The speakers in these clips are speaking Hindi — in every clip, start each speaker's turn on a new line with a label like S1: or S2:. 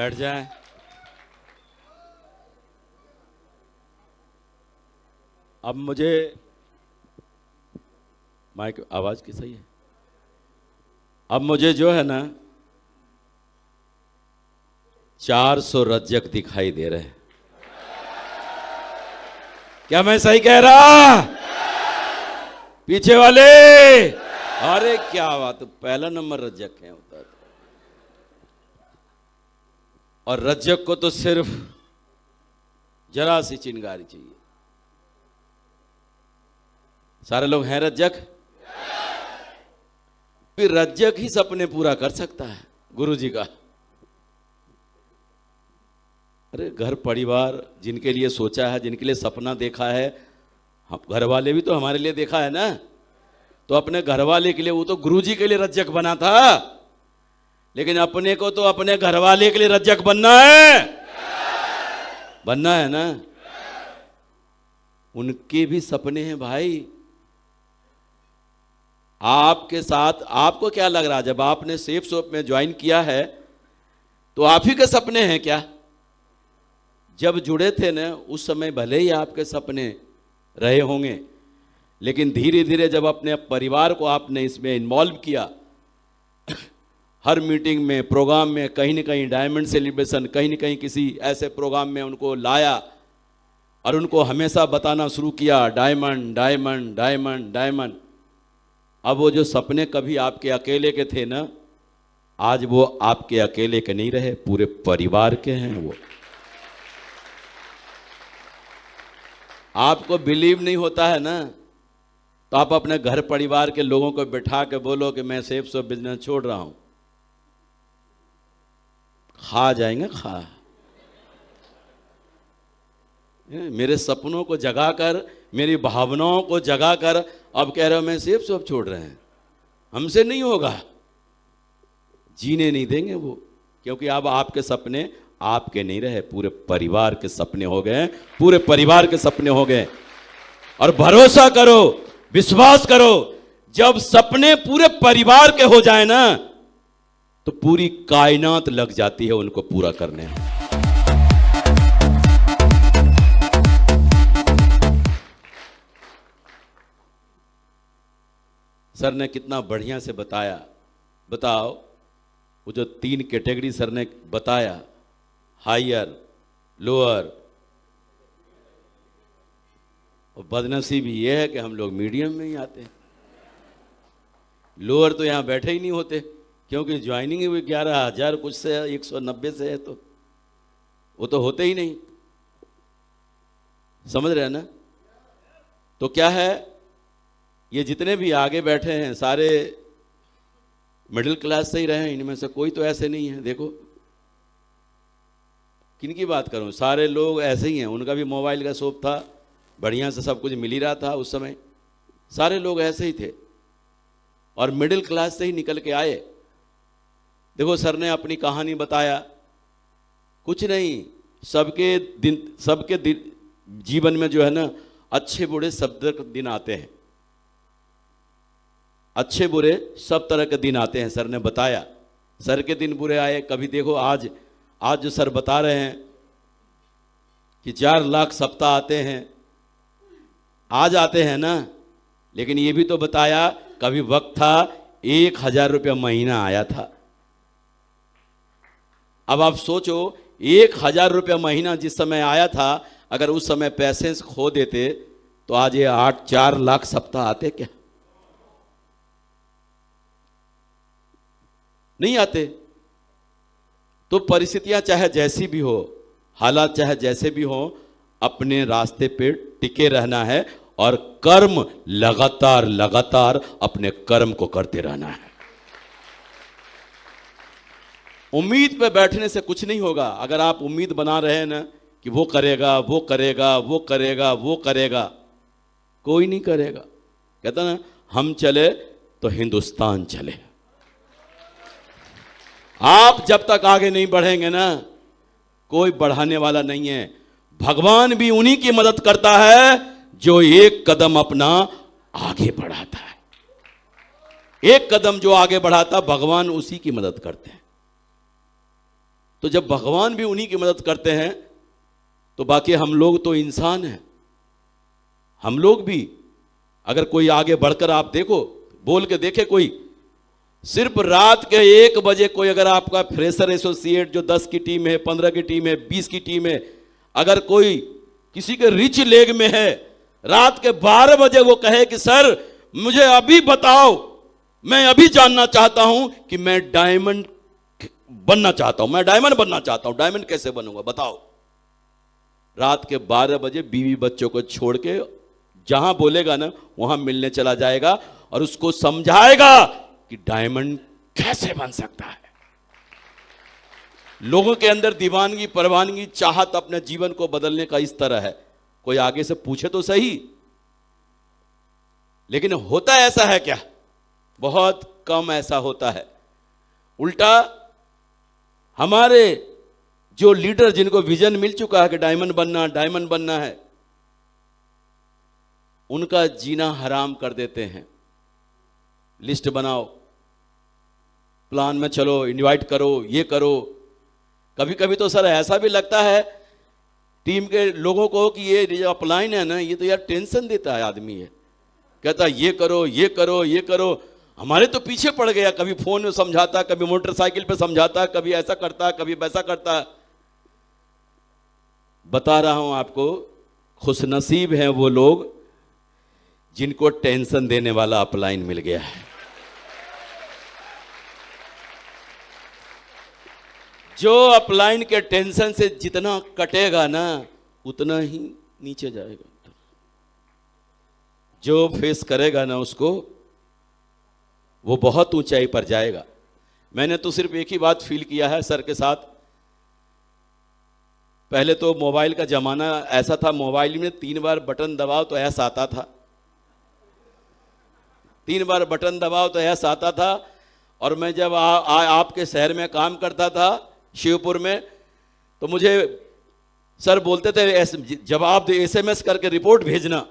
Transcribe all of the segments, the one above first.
S1: बैठ जाएं। अब मुझे माइक आवाज की सही है। अब मुझे जो है ना 400 रज्जक दिखाई दे रहे हैं। क्या मैं सही कह रहा? पीछे वाले, अरे क्या बात, पहला नंबर रज्जक है होता है। और रज्जक को तो सिर्फ जरा सी चिंगारी चाहिए। सारे लोग हैं रज्जक? फिर रज्जक ही सपने पूरा कर सकता है गुरु जी का। अरे घर परिवार जिनके लिए सोचा है, जिनके लिए सपना देखा है, हम घर वाले भी तो हमारे लिए देखा है ना। तो अपने घर वाले के लिए, वो तो गुरु जी के लिए रज्जक बना था, लेकिन अपने को तो अपने घर वाले के लिए रज्जक बनना है, बनना है ना। उनके भी सपने हैं भाई। आपके साथ आपको क्या लग रहा है, जब आपने सेफ शॉप में ज्वाइन किया है तो आप ही के सपने हैं क्या? जब जुड़े थे ना उस समय भले ही आपके सपने रहे होंगे, लेकिन धीरे धीरे जब अपने परिवार को आपने इसमें इन्वॉल्व किया, हर मीटिंग में, प्रोग्राम में, कहीं न कहीं डायमंड सेलिब्रेशन, कहीं न कहीं किसी ऐसे प्रोग्राम में उनको लाया और उनको हमेशा बताना शुरू किया, डायमंड डायमंड डायमंड डायमंड। अब वो जो सपने कभी आपके अकेले के थे ना, आज वो आपके अकेले के नहीं रहे, पूरे परिवार के हैं वो। आपको बिलीव नहीं होता है ना, तो आप अपने घर परिवार के लोगों को बिठा के बोलो कि मैं सेफ शॉप बिजनेस छोड़ रहा हूं, खा जाएंगे, खा। मेरे सपनों को जगाकर, मेरी भावनाओं को जगाकर अब कह रहे हो मैं सेफ शॉप छोड़ रहे हैं, हमसे नहीं होगा, जीने नहीं देंगे वो। क्योंकि अब आपके सपने आपके नहीं रहे, पूरे परिवार के सपने हो गए, पूरे परिवार के सपने हो गए। और भरोसा करो, विश्वास करो, जब सपने पूरे परिवार के हो जाए ना, तो पूरी कायनात लग जाती है उनको पूरा करने में। सर ने कितना बढ़िया से बताया। बताओ, वो जो 3 कैटेगरी सर ने बताया, हायर, लोअर, और बदनसीबी ये है कि हम लोग मीडियम में ही आते हैं। लोअर तो यहां बैठे ही नहीं होते, क्योंकि ज्वाइनिंग ही 11,000 कुछ से 190 से है, तो वो तो होते ही नहीं। समझ रहे हैं ना? तो क्या है, ये जितने भी आगे बैठे हैं सारे मिडिल क्लास से ही रहे हैं, इनमें से कोई तो ऐसे नहीं है। देखो किनकी बात करूं, सारे लोग ऐसे ही हैं। उनका भी मोबाइल का शॉप था, बढ़िया से सब कुछ मिल ही रहा था उस समय, सारे लोग ऐसे ही थे और मिडिल क्लास से ही निकल के आए। देखो सर ने अपनी कहानी बताया, कुछ नहीं, सबके जीवन में जो है ना, अच्छे बुरे सब तरह के दिन आते हैं, अच्छे बुरे सब तरह के दिन आते हैं। सर ने बताया, सर के दिन बुरे आए कभी। देखो आज जो सर बता रहे हैं कि 4 लाख सप्ताह आते हैं, आज आते हैं ना, लेकिन ये भी तो बताया कभी वक्त था 1,000 रुपया महीना आया था। अब आप सोचो, 1,000 रुपया महीना जिस समय आया था, अगर उस समय पैसे खो देते तो आज ये 4 लाख सप्ताह आते क्या? नहीं आते। तो परिस्थितियां चाहे जैसी भी हो, हालात चाहे जैसे भी हो, अपने रास्ते पे टिके रहना है और कर्म लगातार लगातार अपने कर्म को करते रहना है। उम्मीद पे बैठने से कुछ नहीं होगा। अगर आप उम्मीद बना रहे हैं ना कि वो करेगा, वो करेगा, वो करेगा, वो करेगा, कोई नहीं करेगा। कहता ना, हम चले तो हिंदुस्तान चले। आप जब तक आगे नहीं बढ़ेंगे ना, कोई बढ़ाने वाला नहीं है। भगवान भी उन्हीं की मदद करता है जो एक कदम अपना आगे बढ़ाता है। एक कदम जो आगे बढ़ाता, भगवान उसी की मदद करते हैं। तो जब भगवान भी उन्हीं की मदद करते हैं तो बाकी हम लोग तो इंसान हैं। हम लोग भी अगर कोई आगे बढ़कर आप देखो, बोल के देखे कोई, सिर्फ रात के 1 बजे कोई अगर आपका फ्रेशर एसोसिएट जो 10 की टीम है, 15 की टीम है, 20 की टीम है, अगर कोई किसी के रिच लेग में है, रात के 12 बजे वो कहे कि सर मुझे अभी बताओ, मैं अभी जानना चाहता हूं कि मैं डायमंड बनना चाहता हूं, मैं डायमंड बनना चाहता हूं, डायमंड कैसे बनूंगा बताओ। रात के 12 बजे बीवी बच्चों को छोड़ के जहां बोलेगा ना वहां मिलने चला जाएगा और उसको समझाएगा कि डायमंड कैसे बन सकता है। लोगों के अंदर दीवानगी, परवानगी, चाहत अपने जीवन को बदलने का इस तरह है। कोई आगे से पूछे तो सही, लेकिन होता ऐसा है क्या? बहुत कम ऐसा होता है। उल्टा हमारे जो लीडर जिनको विजन मिल चुका है कि डायमंड बनना है, उनका जीना हराम कर देते हैं। लिस्ट बनाओ, प्लान में चलो, इनवाइट करो, ये करो। कभी कभी तो सर ऐसा भी लगता है टीम के लोगों को कि ये जो अपलाइन है ना, ये तो यार टेंशन देता है आदमी है। कहता है ये करो, ये करो, ये करो। हमारे तो पीछे पड़ गया, कभी फोन में समझाता, कभी मोटरसाइकिल पे समझाता, कभी ऐसा करता, कभी वैसा करता। बता रहा हूं आपको, खुशनसीब हैं वो लोग जिनको टेंशन देने वाला अपलाइन मिल गया है। जो अपलाइन के टेंशन से जितना कटेगा ना उतना ही नीचे जाएगा। जो फेस करेगा ना उसको, वो बहुत ऊंचाई पर जाएगा। मैंने तो सिर्फ एक ही बात फील किया है सर के साथ। पहले तो मोबाइल का जमाना ऐसा था, मोबाइल में 3 बार बटन दबाओ तो ऐसा आता था, 3 बार बटन दबाओ तो ऐसा आता था। और मैं जब आपके शहर में काम करता था शिवपुर में, तो मुझे सर बोलते थे जवाब दे, एसएमएस करके रिपोर्ट भेजना।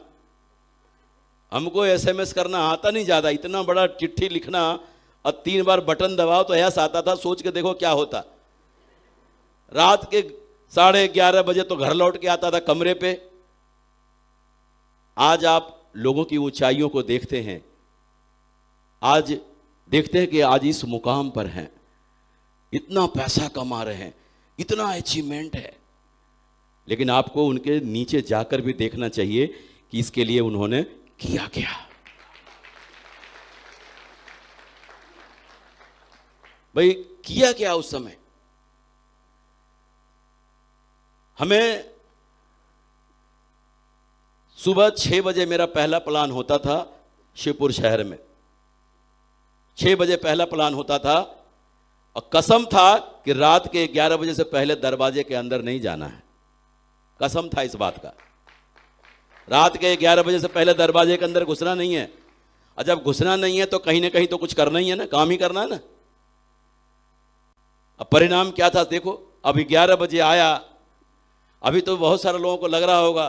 S1: हमको एसएमएस करना आता नहीं ज़्यादा, इतना बड़ा चिट्ठी लिखना और 3 बार बटन दबाओ तो ऐसा आता था। सोच के देखो क्या होता। रात के 11:30 बजे तो घर लौट के आता था कमरे पे। आज आप लोगों की ऊंचाइयों को देखते हैं, आज देखते हैं कि आज इस मुकाम पर हैं, इतना पैसा कमा रहे हैं, इतना अचीवमेंट है, लेकिन आपको उनके नीचे जाकर भी देखना चाहिए कि इसके लिए उन्होंने किया क्या। भाई किया क्या उस समय। हमें सुबह 6 बजे मेरा पहला प्लान होता था शिवपुर शहर में, 6 बजे पहला प्लान होता था। और कसम था कि रात के 11 बजे से पहले दरवाजे के अंदर नहीं जाना है। कसम था इस बात का, रात के 11 बजे से पहले दरवाजे के अंदर घुसना नहीं है। और जब घुसना नहीं है तो कहीं ना कहीं तो कुछ करना ही है ना, काम ही करना है ना। अब परिणाम क्या था देखो, अभी 11 बजे आया। अभी तो बहुत सारे लोगों को लग रहा होगा,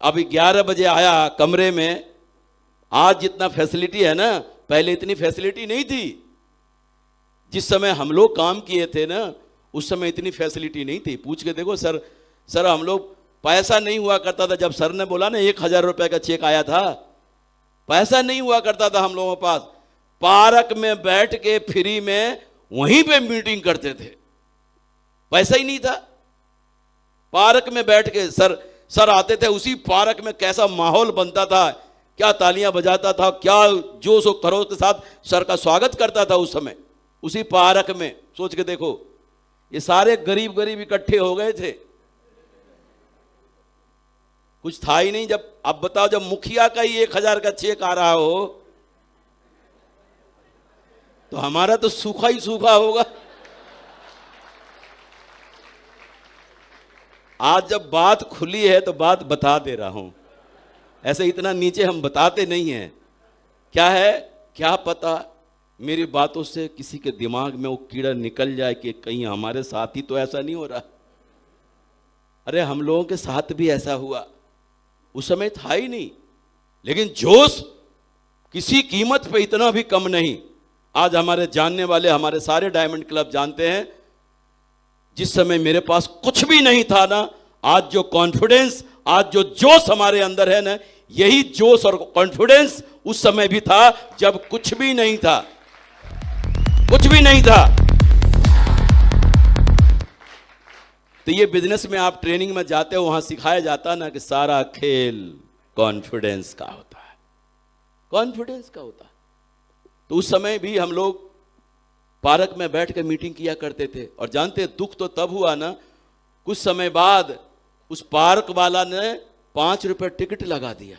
S1: अभी 11 बजे आया कमरे में। आज जितना फैसिलिटी है ना, पहले इतनी फैसिलिटी नहीं थी। जिस समय हम लोग काम किए थे ना, उस समय इतनी फैसिलिटी नहीं थी। पूछ के देखो सर हम लोग, पैसा नहीं हुआ करता था। जब सर ने बोला ना 1000 रुपए का चेक आया था, पैसा नहीं हुआ करता था हम लोगों के पास। पार्क में बैठ के फ्री में वहीं पे मीटिंग करते थे, पैसा ही नहीं था। पार्क में बैठ के सर आते थे, उसी पार्क में कैसा माहौल बनता था, क्या तालियां बजाता था, क्या जोश और खरोश के साथ सर का स्वागत करता था उस समय उसी पार्क में। सोच के देखो, ये सारे गरीब इकट्ठे हो गए थे, कुछ था ही नहीं। जब अब बताओ, जब मुखिया का ही 1000 का चेक आ रहा हो तो हमारा तो सूखा ही सूखा होगा। आज जब बात खुली है तो बात बता दे रहा हूं, ऐसे इतना नीचे हम बताते नहीं हैं। क्या है, क्या पता मेरी बातों से किसी के दिमाग में वो कीड़ा निकल जाए कि कहीं हमारे साथ ही तो ऐसा नहीं हो रहा। अरे हम लोगों के साथ भी ऐसा हुआ, उस समय था ही नहीं। लेकिन जोश किसी कीमत पे इतना भी कम नहीं। आज हमारे जानने वाले, हमारे सारे डायमंड क्लब जानते हैं जिस समय मेरे पास कुछ भी नहीं था ना, आज जो कॉन्फिडेंस, आज जो जोश हमारे अंदर है ना, यही जोश और कॉन्फिडेंस उस समय भी था जब कुछ भी नहीं था, कुछ भी नहीं था। तो ये बिजनेस में आप ट्रेनिंग में जाते हो, वहां सिखाया जाता ना कि सारा खेल कॉन्फिडेंस का होता है, कॉन्फिडेंस का होता है। तो उस समय भी हम लोग पार्क में बैठ के मीटिंग किया करते थे। और जानते, दुख तो तब हुआ ना, कुछ समय बाद उस पार्क वाला ने 5 रुपए टिकट लगा दिया।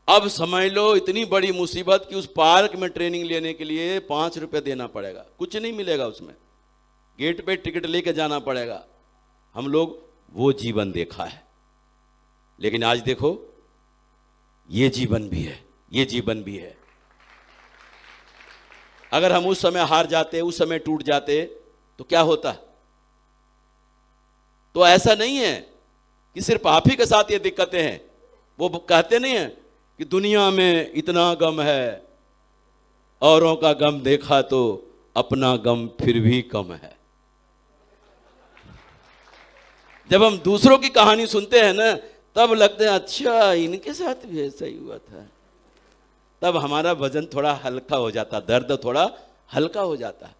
S1: अब समझ लो इतनी बड़ी मुसीबत कि उस पार्क में ट्रेनिंग लेने के लिए 5 रुपए देना पड़ेगा, कुछ नहीं मिलेगा उसमें, गेट पे टिकट लेके जाना पड़ेगा। हम लोग वो जीवन देखा है, लेकिन आज देखो ये जीवन भी है, ये जीवन भी है। अगर हम उस समय हार जाते, उस समय टूट जाते तो क्या होता? तो ऐसा नहीं है कि सिर्फ आप ही के साथ ये दिक्कतें हैं। वो कहते नहीं है कि दुनिया में इतना गम है, औरों का गम देखा तो अपना गम फिर भी कम है। जब हम दूसरों की कहानी सुनते हैं ना, तब लगता है अच्छा इनके साथ भी ऐसा ही हुआ था। तब हमारा वजन थोड़ा हल्का हो जाता, दर्द थोड़ा हल्का हो जाता।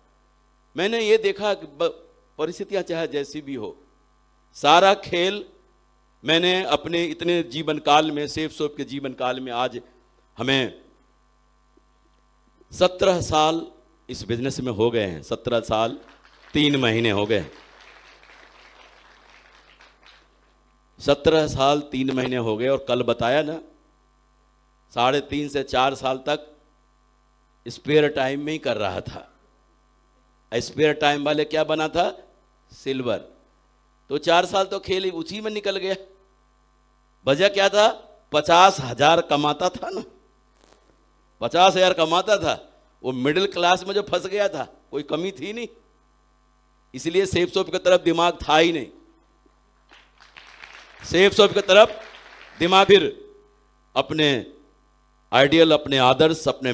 S1: मैंने ये देखा कि परिस्थितियां चाहे जैसी भी हो, सारा खेल मैंने अपने इतने जीवन काल में, सेफ सोप के जीवन काल में, आज हमें 17 साल इस बिजनेस में हो गए हैं। 17 साल 3 महीने हो गए। 17 साल 3 महीने हो गए। और कल बताया ना, 3.5 से 4 साल तक स्पेयर टाइम में ही कर रहा था। स्पेयर टाइम वाले क्या बना था? सिल्वर। तो 4 साल तो खेल उसी में निकल गया। वजह क्या था? 50,000 कमाता था ना, 50,000 कमाता था। वो मिडिल क्लास में जो फंस गया था, कोई कमी थी नहीं, इसलिए सेफ सोप की तरफ दिमाग था ही नहीं। सेफ सोप की तरफ दिमाग, फिर अपने आइडियल, अपने आदर्श, अपने